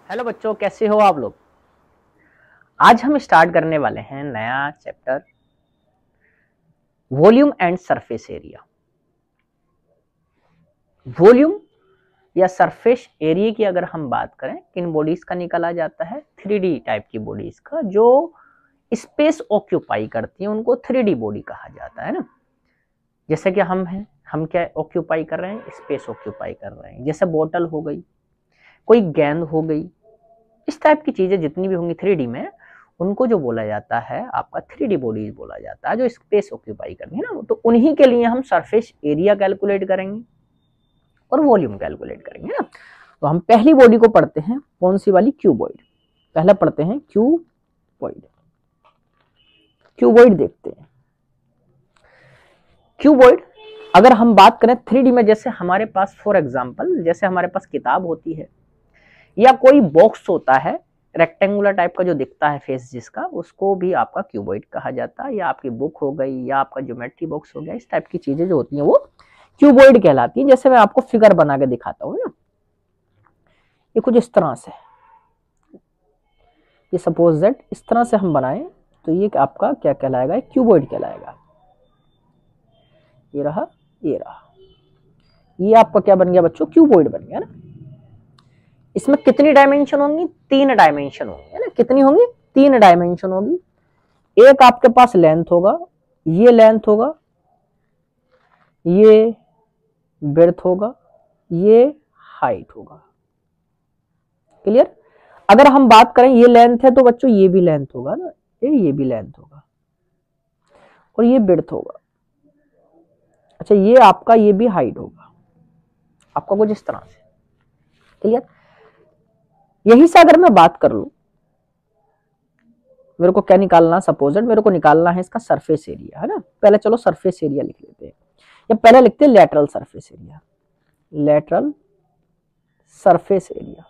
Hello बच्चों, कैसे हो आप लोग। आज हम स्टार्ट करने वाले हैं नया chapter, volume and surface area. Volume या सरफेस एरिया की अगर हम बात करें, किन बॉडीज का निकाला जाता है? 3D टाइप की बॉडीज का, जो स्पेस ऑक्यूपाई करती हैं उनको 3D बॉडी कहा जाता है ना। जैसे कि हम क्या ऑक्यूपाई कर रहे हैं? स्पेस ऑक्यूपाई कर रहे हैं। जैसे बोतल हो गई, कोई गेंद हो गई, इस टाइप की चीजें जितनी भी होंगी 3D में, उनको जो बोला जाता है आपका 3D बॉडीज बोला जाता है, जो स्पेस ऑक्यूपाई करनी है ना। तो उन्हीं के लिए हम सरफेस एरिया कैलकुलेट करेंगे और वॉल्यूम कैलकुलेट करेंगे ना। तो हम पहली बॉडी को पढ़ते हैं, कौन सी वाली? क्यूबॉइड। पहले पढ़ते हैं क्यूबॉइड। क्यूबॉइड देखते हैं। क्यूबॉइड अगर हम बात करें 3D में, जैसे हमारे पास फॉर एग्जांपल, जैसे हमारे पास किताब होती है या कोई बॉक्स होता है रेक्टेंगुलर टाइप का जो दिखता है फेस जिसका, उसको भी आपका क्यूबॉइड कहा जाता है। या आपकी बुक हो गई या आपका ज्योमेट्री बॉक्स हो गया, इस टाइप की चीजें जो होती हैं वो क्यूबॉइड कहलाती है। जैसे मैं आपको फिगर बना के दिखाता हूँ ना, ये कुछ इस तरह से, ये सपोज दैट इस तरह से हम बनाए तो ये आपका क्या कहलाएगा? क्यूबॉइड कहलाएगा। ये रहा, ये रहा, ये आपका क्या बन गया बच्चों? क्यूबॉइड बन गया ना। इसमें कितनी डायमेंशन होंगी? 3 डायमेंशन होंगी, है ना। कितनी होंगी? 3 डायमेंशन होगी। एक आपके पास लेंथ होगा, ये लेंथ होगा, ये ब्रेड्थ होगा, ये हाइट होगा। क्लियर? अगर हम बात करें ये लेंथ है तो बच्चों ये भी लेंथ होगा ना, ये भी लेंथ होगा और ये ब्रेड्थ होगा। अच्छा, ये आपका ये भी हाइट होगा आपका, कुछ इस तरह से। क्लियर? यही से अगर मैं बात कर लूं, मेरे को क्या निकालना? सपोज मेरे को निकालना है इसका सरफेस एरिया, है ना। पहले चलो सरफेस एरिया लिख लेते हैं, या पहले लिखते हैं lateral surface area. Lateral surface area,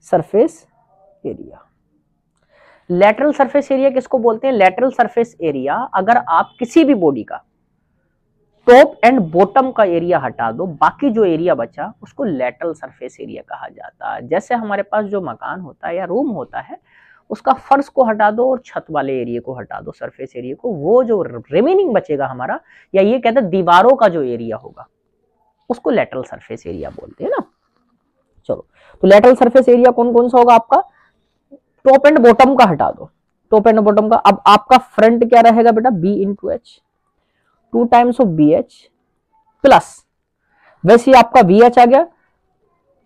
surface area. Lateral surface area किसको बोलते हैं? लेटरल सरफेस एरिया अगर आप किसी भी बॉडी का टॉप एंड बॉटम का एरिया हटा दो, बाकी जो एरिया बचा उसको लेटरल सरफेस एरिया कहा जाता है। जैसे हमारे पास जो मकान होता है या रूम होता है, उसका फर्श को हटा दो और छत वाले एरिया को हटा दो, सरफेस एरिया को, वो जो रिमेनिंग बचेगा हमारा, या ये कहते हैं दीवारों का जो एरिया होगा, उसको लेटरल सरफेस एरिया बोलते हैं ना। चलो, तो लेटरल सरफेस एरिया कौन कौन सा होगा आपका? टॉप एंड बॉटम का हटा दो, टॉप एंड बॉटम का। अब आपका फ्रंट क्या रहेगा बेटा? B into H, 2 times of B H plus, वैसे आपका वी एच आ गया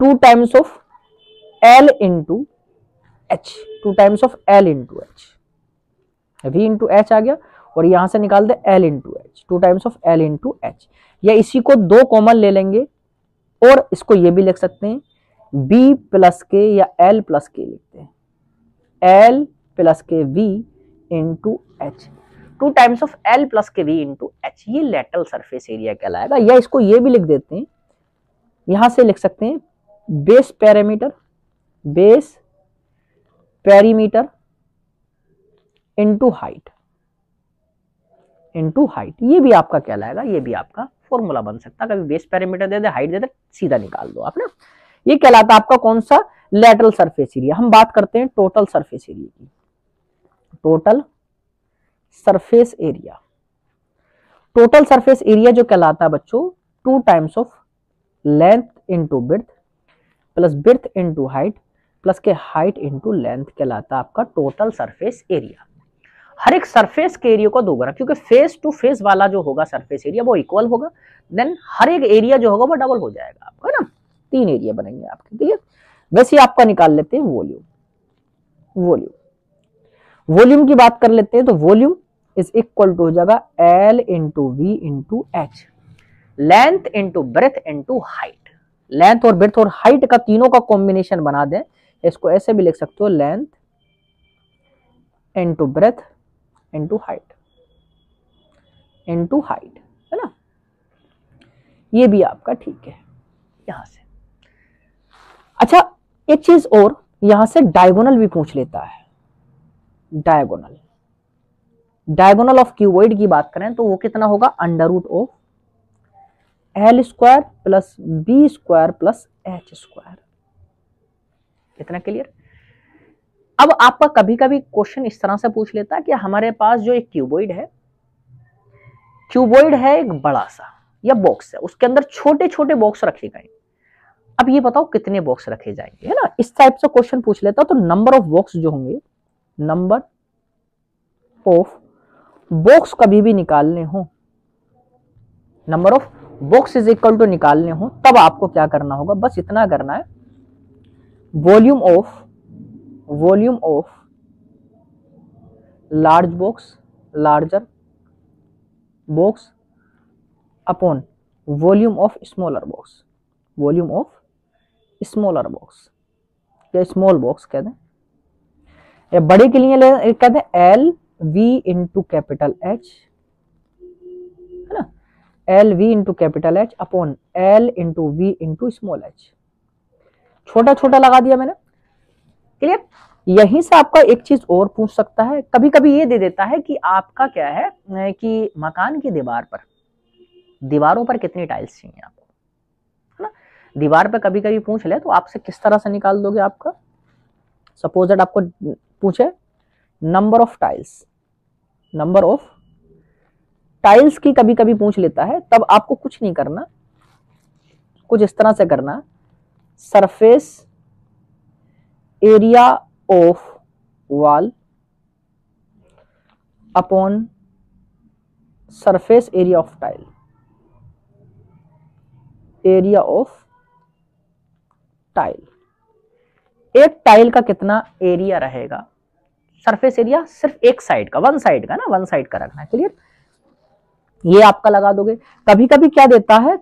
2 times of L into H, 2 times of L into H, V into H आ गया। और यहां से निकाल दे L into H, 2 times of L into H. या इसी को 2 कॉमन ले लेंगे और इसको ये भी लिख सकते हैं, बी प्लस के या एल प्लस के लिखते हैं, L plus K V into H, 2 times of L plus K V into H. ये लेटरल सरफेस एरिया कहलाएगा। या इसको ये भी लिख देते हैं, यहां से लिख सकते हैं base parameter, base perimeter into height, into height. ये भी आपका कहलाएगा, ये भी आपका फॉर्मूला बन सकता है। कभी बेस पैरामीटर दे दे, हाइट दे दे, सीधा निकाल दो आप ना। ये कहलाता है आपका कौन सा? Lateral surface area. हम बात करते हैं टोटल सरफेस एरिया की। Total surface area, total surface area जो कहलाता है बच्चों, 2 times of length into breadth plus breadth into height plus के हाइट इंटू लेंथ कहलाता है आपका टोटल सरफेस एरिया। हर एक सरफेस के एरिया को दोगुना, क्योंकि फेस टू फेस वाला जो होगा सरफेस एरिया वो इक्वल होगा, देन हर एक एरिया जो होगा वो डबल हो जाएगा आपका, है ना। 3 एरिया बनेंगे आपके। ठीक है, वैसे आपका निकाल लेते हैं वॉल्यूम। वॉल्यूम, वॉल्यूम की बात कर लेते हैं तो वॉल्यूम इज इक्वल टू हो जाएगा L into V into H, length into breadth into height. Length और ब्रेथ और हाइट का तीनों का कॉम्बिनेशन बना दें, इसको ऐसे भी लिख सकते हो, length into breadth into height, into height, है ना। ये भी आपका ठीक है यहां से। अच्छा, एक चीज और, यहां से डायगोनल भी पूछ लेता है। डायगोनल, डायगोनल ऑफ क्यूबॉइड की बात करें तो वो कितना होगा? Under root of L square plus B square plus H square. इतना क्लियर। अब आपका कभी कभी क्वेश्चन इस तरह से पूछ लेता है कि हमारे पास जो एक क्यूबॉइड है एक बड़ा सा या बॉक्स है, उसके अंदर छोटे छोटे बॉक्स रखे गए। अब ये बताओ कितने बॉक्स रखे जाएंगे, है ना, इस टाइप से क्वेश्चन पूछ लेता। तो नंबर ऑफ बॉक्स जो होंगे, नंबर ऑफ बॉक्स कभी भी निकालने हो, number of box is equal to निकालने हो, तब आपको क्या करना होगा, बस इतना करना है, volume of large box, larger box upon volume of smaller box, volume of smaller box या स्मॉल बॉक्स कह दें, या बड़े के लिए कह दें L V into capital H, है ना, L V into capital H upon L into V into small H. छोटा छोटा लगा दिया मैंने, क्लियर। यहीं से आपका एक चीज और पूछ सकता है, कभी कभी ये दे देता है कि आपका क्या है कि मकान की दीवारों पर कितनी टाइल्स चाहिए आपको, है ना। दीवार पर कभी कभी पूछ ले तो आपसे किस तरह से निकाल दोगे आपका, सपोज दैट आपको पूछे नंबर ऑफ टाइल्स की कभी कभी पूछ लेता है, तब आपको कुछ नहीं करना, कुछ इस तरह से करना, surface area of wall upon surface area of tile, area of tile. एक टाइल का कितना एरिया रहेगा, सरफेस एरिया सिर्फ एक साइड का, वन साइड का रखना है, क्लियर। ये आपका लगा दोगे। कभी कभी क्या देता है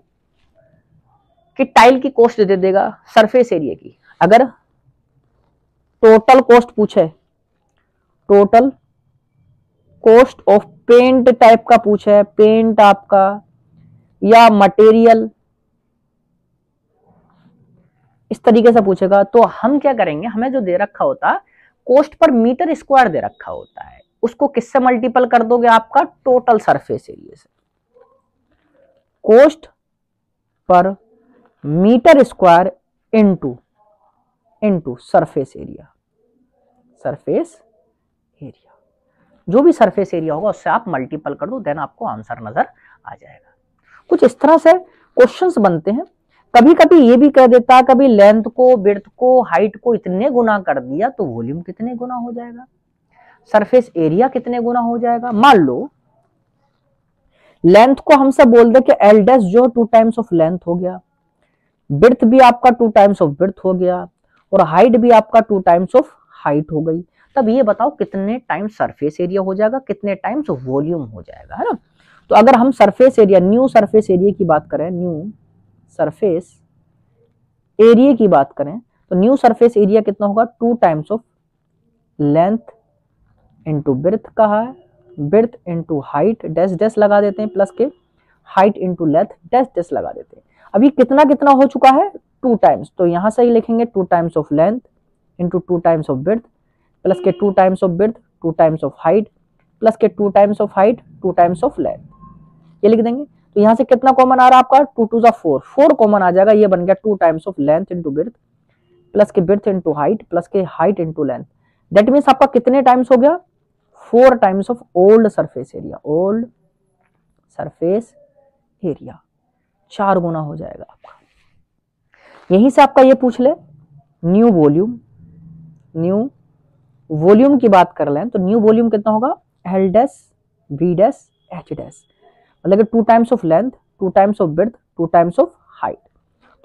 कि टाइल की कॉस्ट दे देगा सरफेस एरिया की, अगर टोटल कॉस्ट पूछे, total cost of paint type का पूछे, पेंट आपका या मटेरियल, इस तरीके से पूछेगा, तो हम क्या करेंगे, हमें जो दे रखा होता कॉस्ट पर मीटर स्क्वायर दे रखा होता है, उसको किससे मल्टीपल कर दोगे, आपका टोटल सरफेस एरिया से, cost per metre square into surface area, जो भी सरफेस एरिया होगा उससे आप मल्टीपल कर दो, देन आपको आंसर नजर आ जाएगा। कुछ इस तरह से क्वेश्चंस बनते हैं। कभी कभी ये भी कह देता है, कभी लेंथ को, विड्थ को, हाइट को इतने गुना कर दिया तो वॉल्यूम कितने गुना हो जाएगा, सरफेस एरिया कितने गुना हो जाएगा। मान लो लेंथ को हमसे बोल दे कि एल डैश जो 2 टाइम्स ऑफ लेंथ हो गया, विड्थ भी आपका 2 टाइम्स ऑफ विड्थ हो गया, और हाइट भी आपका 2 टाइम्स ऑफ हाइट हो गई। तब ये बताओ कितने टाइम्स सरफेस एरिया हो जाएगा, कितने टाइम्स वॉल्यूम हो जाएगा, है ना। तो अगर हम surface area, new surface area की बात करें, न्यू सरफेस एरिया की बात करें, तो न्यू सरफेस एरिया कितना होगा, 2 times of length into width कहा है, width into height, dash dash लगा देते हैं, प्लस के height into length, dash dash लगा देते हैं। अभी कितना कितना हो चुका है, 2 टाइम्स, तो यहां से ही लिखेंगे 2 times of length into 2 times of width, plus के 2 times of width, 2 times of height, plus के 2 times of height, 2 times of length, ये लिख देंगे। तो यहां से कितना कॉमन आ रहा है आपका, 2 2 4 कॉमन आ जाएगा, ये बन गया 2 times of length into width, plus के विड्थ इंटू हाइट, प्लस के height into length. That means आपका कितने टाइम्स हो गया, 4 times of old surface area, old surface area, 4 गुना हो जाएगा आपका। यहीं से आपका ये पूछ ले न्यू वॉल्यूम की बात कर लें, तो न्यू वॉल्यूम कितना होगा, L dash V dash H dash, मतलब कि 2 times of length, 2 times of width, 2 times of height,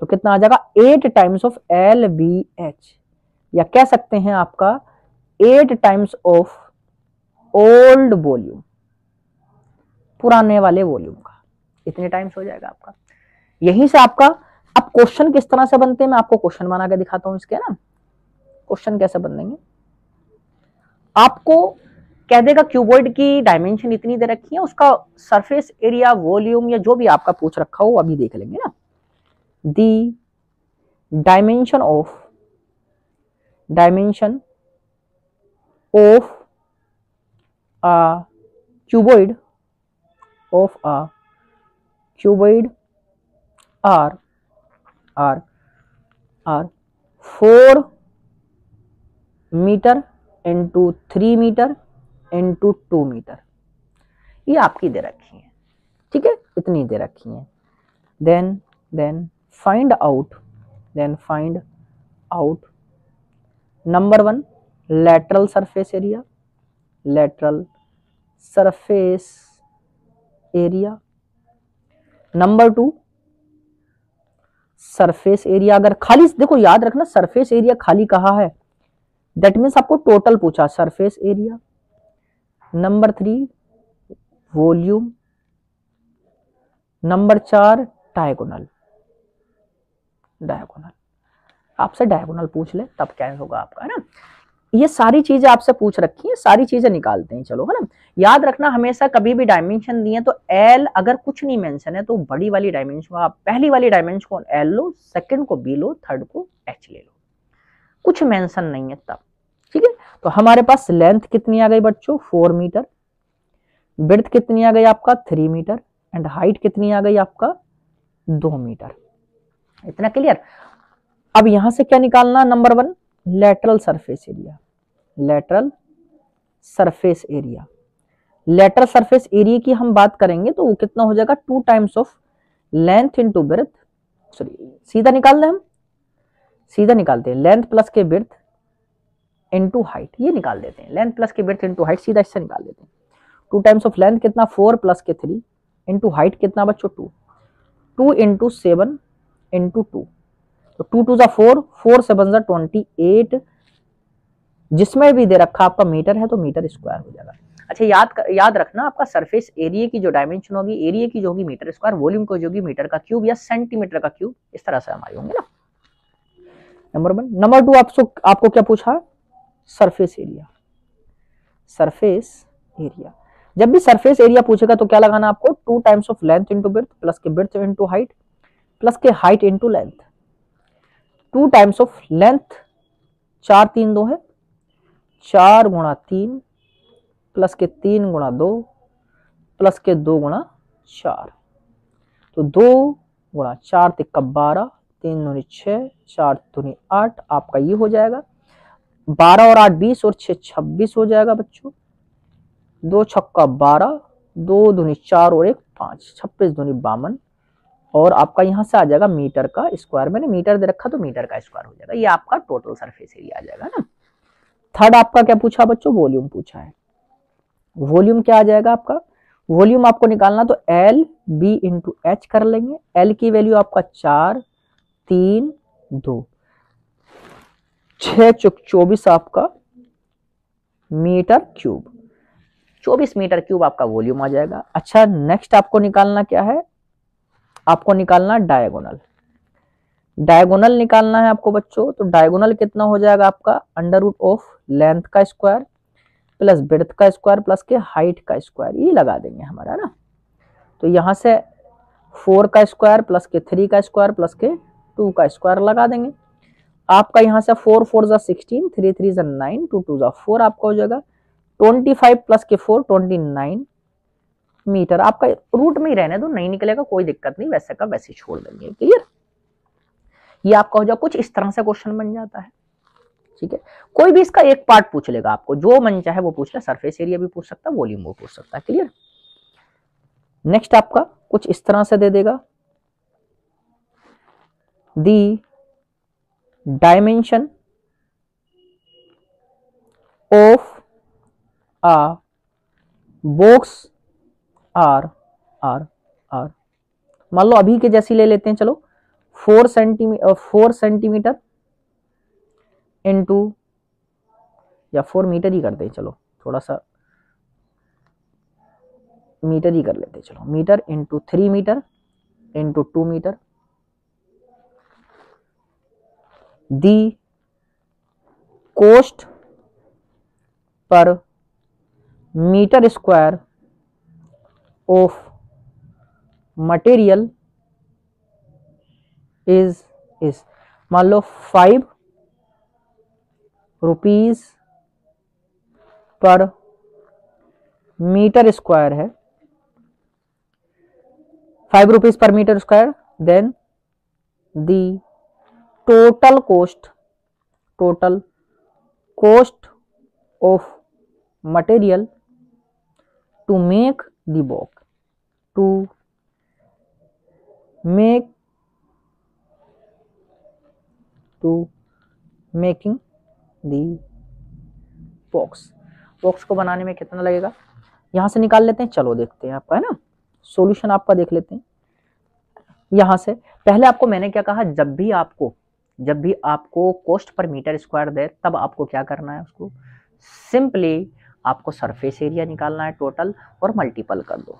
तो कितना आ जाएगा 8 times of L B H, या कह सकते हैं आपका 8 टाइम्स ऑफ ओल्ड वॉल्यूम, पुराने वाले वॉल्यूम का, इतने टाइम्स हो जाएगा आपका। यहीं से आपका, अब क्वेश्चन किस तरह से बनते हैं मैं आपको क्वेश्चन बना के दिखाता हूं इसके ना। क्वेश्चन कैसे बनेंगे, आपको कह देगा क्यूबॉइड की डायमेंशन इतनी दे रखी है, उसका सरफेस एरिया, वॉल्यूम या जो भी आपका पूछ रखा हो अभी देख लेंगे ना। The dimension of a cuboid are 4 metre into 3 metre into 2 metre, ये आपकी दे रखी है, ठीक है, इतनी दे रखी है। Then find out number 1 lateral surface area, number 2 surface area. अगर खाली, देखो याद रखना सरफेस एरिया खाली कहा है, दैट मीन्स आपको टोटल पूछा, surface area. Number 3 volume. Number 4 diagonal. आपसे डायगोनल पूछ ले तब क्या होगा आपका, है ना। ये सारी चीजें आपसे पूछ रखी है, सारी चीजें निकालते हैं, चलो, है ना। याद रखना हमेशा कभी भी डायमेंशन दिए तो एल, अगर कुछ नहीं मेंशन है तो बड़ी वाली डायमेंशन को आप, पहली वाली डायमेंशन को एल लो, सेकंड को बी लो, थर्ड को एच ले लो, कुछ मेंशन नहीं है तब, ठीक है। तो हमारे पास लेंथ कितनी आ गई बच्चों 4 मीटर, विड्थ कितनी आ गई आपका 3 मीटर, एंड हाइट कितनी आ गई आपका 2 मीटर। इतना क्लियर। अब यहां से क्या निकालना, number 1 lateral surface area. Lateral surface area की हम बात करेंगे तो वो कितना हो जाएगा 2 times of length into breath, sorry सीधा निकाल दें, हम सीधा निकालते हैं, लेंथ प्लस के ब्रेथ इंटू हाइट, ये निकाल देते हैं, लेंथ प्लस के ब्रेथ इंटू हाइट, सीधा इससे निकाल देते हैं। 2 टाइम्स ऑफ लेंथ कितना 4 प्लस के 3 इंटू हाइट कितना बच्चों 2 इंटू 7 इंटू 2, तो 2 2 जा 4, 4 7 जा 28, जिसमें भी दे रखा आपका मीटर है तो मीटर स्क्वायर हो जाएगा। अच्छा याद रखना आपका सरफेस एरिया की जो डायमेंशन होगी, एरिया की जो होगी मीटर स्क्वायर, वॉल्यूम को जो होगी मीटर का क्यूब या सेंटीमीटर का क्यूब, इस तरह से हमारी होंगे ना। नंबर 1। नंबर 2 आपको क्या पूछा, सरफेस एरिया। जब भी सरफेस एरिया पूछेगा तो क्या लगाना आपको, 2 times of length into breath plus के ब्रेथ इंटू हाइट प्लस के height into length. 2 times of length, 4 3 2 है, 4 गुणा 3 प्लस के 3 गुणा 2 प्लस के 2 गुणा 4, तो 2 गुणा 4 तिक्का 12, 3 दूनी 6, 4 दूनी 8, आपका ये हो जाएगा 12 और 8 20 और 6 26 हो जाएगा बच्चों, 2 छक्का 12, 2 दूनी 4 और 1 5, 26 दूनी 52, और आपका यहां से आ जाएगा मीटर का स्क्वायर, मैंने मीटर दे रखा तो मीटर का स्क्वायर हो जाएगा, ये आपका टोटल सरफेस एरिया आ जाएगा ना। थर्ड आपका क्या पूछा बच्चों, वॉल्यूम पूछा है। वॉल्यूम क्या आ जाएगा आपका, वॉल्यूम आपको निकालना तो एल बी इंटू एच कर लेंगे। एल की वैल्यू आपका 4 3 2, 6 चुक 24 आपका मीटर क्यूब, 24 मीटर क्यूब आपका वॉल्यूम आ जाएगा। अच्छा नेक्स्ट आपको निकालना क्या है, आपको निकालना डायगोनल निकालना है आपको बच्चों। तो डायगोनल कितना हो जाएगा आपका, अंडर रूट ऑफ लेंथ का स्क्वायर प्लस ब्रेथ का स्क्वायर प्लस के हाइट का स्क्वायर, ये लगा देंगे हमारा ना। तो यहां से 4 का स्क्वायर प्लस के 3 का स्क्वायर प्लस के 2 का स्क्वायर लगा देंगे। आपका यहां से 4 4 जा 16, 3 3 जा 9, 2 2 जा 4, आपका हो जाएगा 25 प्लस के 4 29 मीटर। आपका रूट में ही रहने दो, नहीं निकलेगा कोई दिक्कत नहीं, वैसे का वैसे छोड़ देंगे, क्लियर। ये आपका हो जाए, कुछ इस तरह से क्वेश्चन बन जाता है, ठीक है। कोई भी इसका एक पार्ट पूछ लेगा, आपको जो मन चाहे वो पूछ ले, सरफेस एरिया भी पूछ सकता है, वॉल्यूम वो पूछ सकता है, क्लियर। नेक्स्ट आपका कुछ इस तरह से दे देगा, the dimension of a box R, मान लो अभी के जैसी ले लेते हैं, चलो 4 सेंटीमीटर इंटू, या 4 मीटर ही करते हैं, चलो थोड़ा सा मीटर ही कर लेते हैं, चलो metre into 3 metre into 2 metre. The cost per metre square of material is मान लो 5 रुपीज पर मीटर स्क्वायर है, 5 rupees per metre square, then the total cost of material to make the box, to making the box, box को बनाने में कितना लगेगा यहां से निकाल लेते हैं। चलो देखते हैं आपका, है ना, सॉल्यूशन आपका देख लेते हैं। यहां से पहले आपको मैंने क्या कहा, जब भी आपको कॉस्ट पर मीटर स्क्वायर दे तब आपको क्या करना है, उसको सिंपली आपको सरफेस एरिया निकालना है टोटल और मल्टीपल कर दो।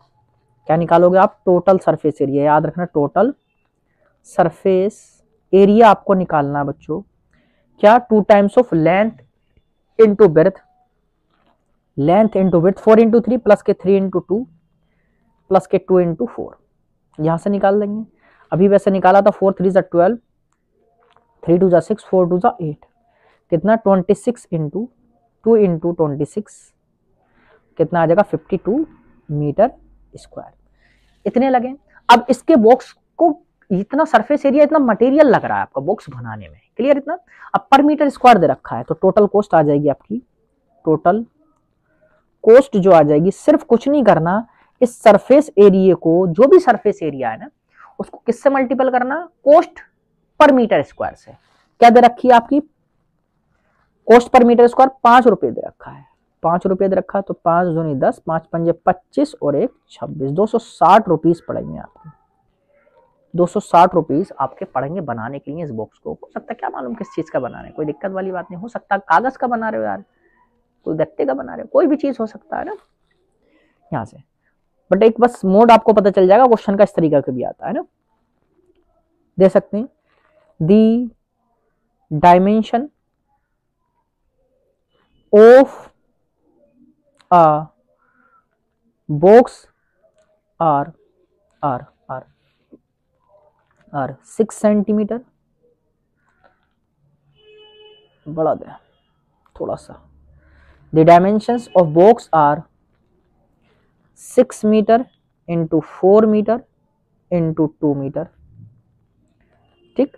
क्या निकालोगे आप, टोटल सरफेस एरिया, याद रखना टोटल सरफेस एरिया आपको निकालना है बच्चों। क्या, 2 times of length into breath, length into breath, 4 into 3 plus के 3 इंटू 2 प्लस के 2 इंटू 4, यहां से निकाल देंगे। अभी वैसे निकाला था 4 3 12, 3 2 6, 4 2 8, कितना 26 इंटू 2 इंटू 26, कितना आ जाएगा 52 मीटर स्क्वायर, इतने लगे। अब इसके बॉक्स को इतना सरफेस एरिया, इतना मटेरियल लग रहा है आपका बॉक्स बनाने में, क्लियर इतना। अब पर मीटर स्क्वायर दे रखा है तो टोटल कॉस्ट आ जाएगी आपकी, टोटल कॉस्ट जो आ जाएगी, सिर्फ कुछ नहीं करना, इस सरफेस एरिया को, जो भी सरफेस एरिया है ना, उसको किससे मल्टीपल करना, कॉस्ट पर मीटर स्क्वायर से। क्या दे रखी है आपकी, कॉस्ट पर मीटर स्क्वायर 5 रुपए दे रखा है, 5 रुपए दे रखा है, तो 5 दूनी 10, 5 पंजे 25 और 1 26, 260 रुपीज पड़ेंगे आपको, 260 रुपीज आपके पड़ेंगे बनाने के लिए इस बॉक्स को। हो सकता है, क्या मालूम किस चीज का बना रहे हैं, कोई दिक्कत वाली बात नहीं, हो सकता कागज का बना रहे हो यार, कोई गत्ते का बना रहे हो, कोई भी चीज हो सकता है ना यहाँ से। बट एक बस मोड आपको पता चल जाएगा क्वेश्चन का, इस तरीका का भी आता है ना, दे सकते हैं। The dimension of a box are 6 centimetre, बढ़ा दे थोड़ा सा। The dimensions of box are 6 metre into 4 metre into 2 metre, ठीक।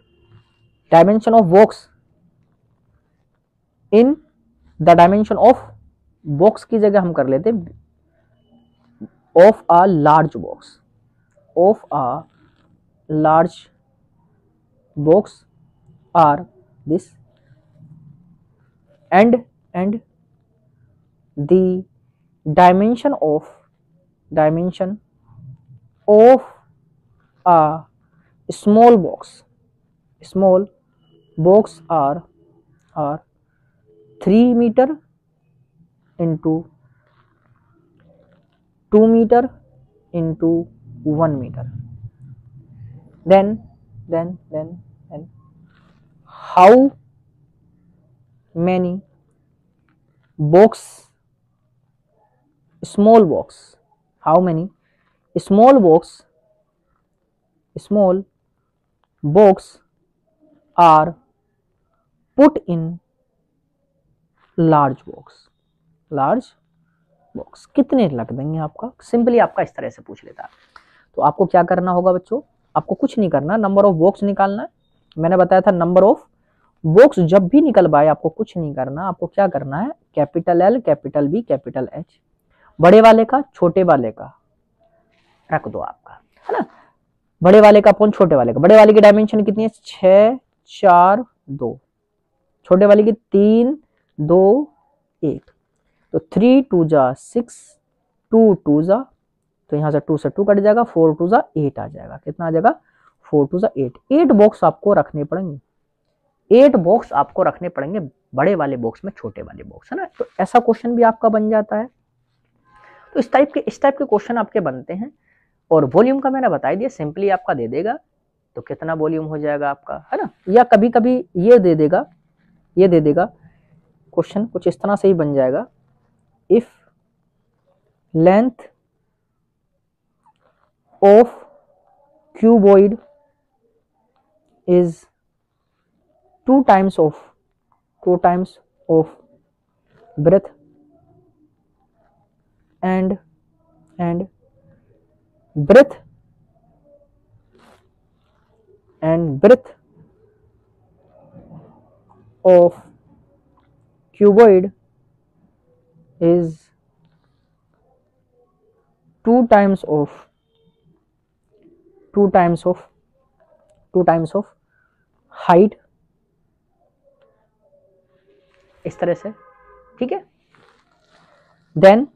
Dimension of box in the dimension of box की जगह हम कर लेते of a large box, of a large box are this, and the dimension of a small box are 3 meter into 2 meter into 1 meter. Then how many small box are put in large box, कितने लग देंगे आपका, simply आपका इस तरह से पूछ लेता है। तो आपको क्या करना होगा बच्चों, आपको कुछ नहीं करना, नंबर ऑफ बॉक्स निकालना है। मैंने बताया था नंबर ऑफ बॉक्स जब भी निकल पाए आपको कुछ नहीं करना, आपको क्या करना है, capital L, capital B, capital H, बड़े वाले का छोटे वाले का रख दो आपका, है ना, बड़े वाले का अपॉन छोटे वाले का। बड़े वाले की डायमेंशन कितनी है, 6 4 2, छोटे वाले की 3 2 1, तो 3 2 जा 6, 2 2 जा, तो यहां से 2 से 2 कट जाएगा, 4 2 जा 8 आ जाएगा, कितना आ जाएगा 4 2 जा 8। 8 बॉक्स आपको रखने पड़ेंगे, 8 बॉक्स आपको रखने पड़ेंगे, बड़े वाले बॉक्स में छोटे वाले बॉक्स, है ना। तो ऐसा क्वेश्चन भी आपका बन जाता है। तो इस टाइप के क्वेश्चन आपके बनते हैं। और वॉल्यूम का मैंने बता दिया, सिंपली आपका दे देगा तो कितना वॉल्यूम हो जाएगा आपका, है ना, या कभी कभी ये दे देगा क्वेश्चन कुछ इस तरह से ही बन जाएगा, if length of cuboid is 2 times of breadth and breadth of cuboid is 2 times of height, इस तरह से, ठीक है। then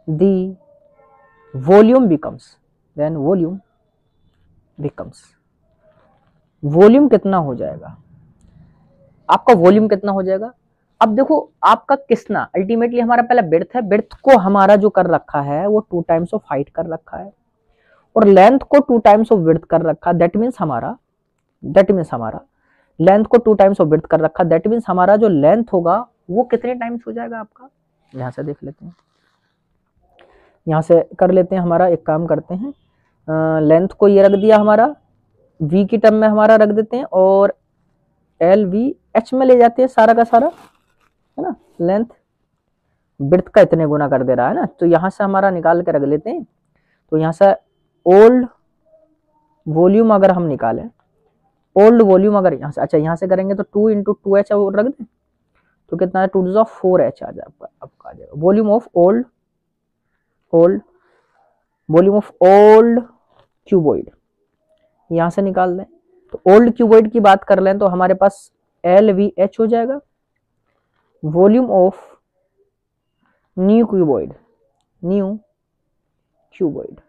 the volume becomes, volume कितना हो जाएगा आपका, वॉल्यूम कितना हो जाएगा। अब देखो आपका कितना अल्टीमेटली हमारा पहला बिर्थ है, बिर्थ को हमारा जो कर रखा है वो 2 टाइम्स ऑफ हाइट कर रखा है, और लेंथ को 2 टाइम्स ऑफ विड्थ कर रखा। दैट मीन्स हमारा लेंथ को 2 टाइम्स ऑफ विड्थ कर रखा। दैट मीन्स हमारा जो लेंथ होगा वो कितने टाइम्स हो जाएगा आपका, यहां से देख लेते हैं, यहां से कर लेते हैं। हमारा एक काम करते हैं, लेंथ को ये रख दिया हमारा, v की टर्म में हमारा रख देते हैं, और एल वी एच में ले जाते हैं सारा का सारा, है ना। लेंथ विड्थ का इतने गुना कर दे रहा है ना, तो यहां से हमारा निकाल के रख लेते हैं। तो यहां से ओल्ड वॉल्यूम अगर हम निकालें, ओल्ड वॉल्यूम अगर यहाँ से, अच्छा यहाँ से करेंगे तो 2 × 2h रख दें, तो कितना है 2 × 4h आ जाए आपका आ जाएगा। वॉल्यूम ऑफ ओल्ड क्यूबॉइड यहाँ से निकाल दें, तो ओल्ड क्यूबॉइड की बात कर लें तो हमारे पास LVH हो जाएगा। वॉल्यूम ऑफ न्यू क्यूबॉइड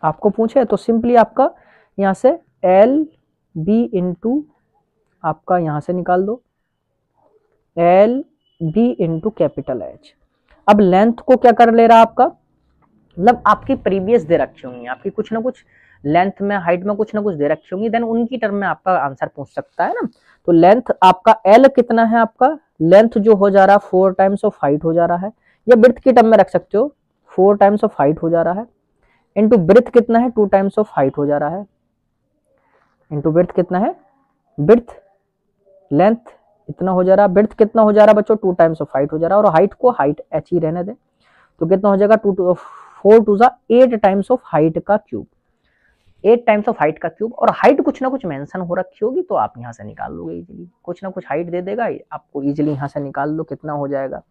आपको पूछे तो सिंपली आपका यहाँ से LB इंटू आपका यहाँ से निकाल दो LB इंटू कैपिटल H। अब लेंथ को क्या कर ले रहा आपका, मतलब आपकी प्रीवियस दे रखी होंगी, आपकी कुछ ना कुछ लेंथ में हाइट में कुछ ना कुछ दे रखी होंगी, देन उनकी टर्म में आपका आंसर पूछ सकता है ना। तो लेंथ आपका L कितना है, आपका लेंथ जो हो जा रहा है 4 टाइम्स ऑफ हाइट हो जा रहा है, या ब्रेड्थ की टर्म में रख सकते हो 4 टाइम्स ऑफ हाइट हो जा रहा है, इंटू ब्रेड्थ कितना है 2 टाइम्स ऑफ हाइट हो जा रहा है, इंटू ब्रेड्थ कितना है, ब्रेड्थ लेंथ इतना हो जा रहा है, ब्रेड्थ कितना हो जा रहा है बच्चों 2 टाइम्स ऑफ हाइट हो जा रहा है, और हाइट को हाइट h ही रहने दें, तो कितना हो जाएगा 4 टू 8 टाइम्स ऑफ हाइट का क्यूब, 8 टाइम्स ऑफ हाइट का क्यूब। और हाइट कुछ ना कुछ मेंशन हो रखी होगी तो आप यहाँ से निकाल लोगे इजीली, कुछ ना कुछ हाइट दे देगा आपको, इजीली यहाँ से निकाल लो कितना हो जाएगा,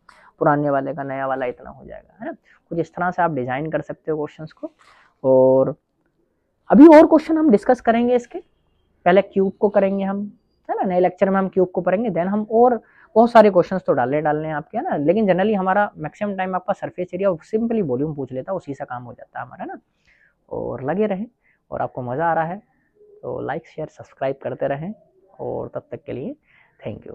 पुराने वाले का नया वाला इतना हो जाएगा, है ना। कुछ इस तरह से आप डिजाइन कर सकते हो क्वेश्चंस को। और अभी और क्वेश्चन हम डिस्कस करेंगे इसके, पहले क्यूब को करेंगे हम, है ना, नए लेक्चर में हम क्यूब को करेंगे, देन हम और बहुत सारे क्वेश्चंस तो डालने हैं आपके, है ना। लेकिन जनरली हमारा मैक्सिमम टाइम आपका सरफेस एरिया और सिंपली वॉल्यूम पूछ लेता है, उसी से काम हो जाता है हमारा ना। और लगे रहें, और आपको मज़ा आ रहा है तो लाइक शेयर सब्सक्राइब करते रहें, और तब तक के लिए थैंक यू।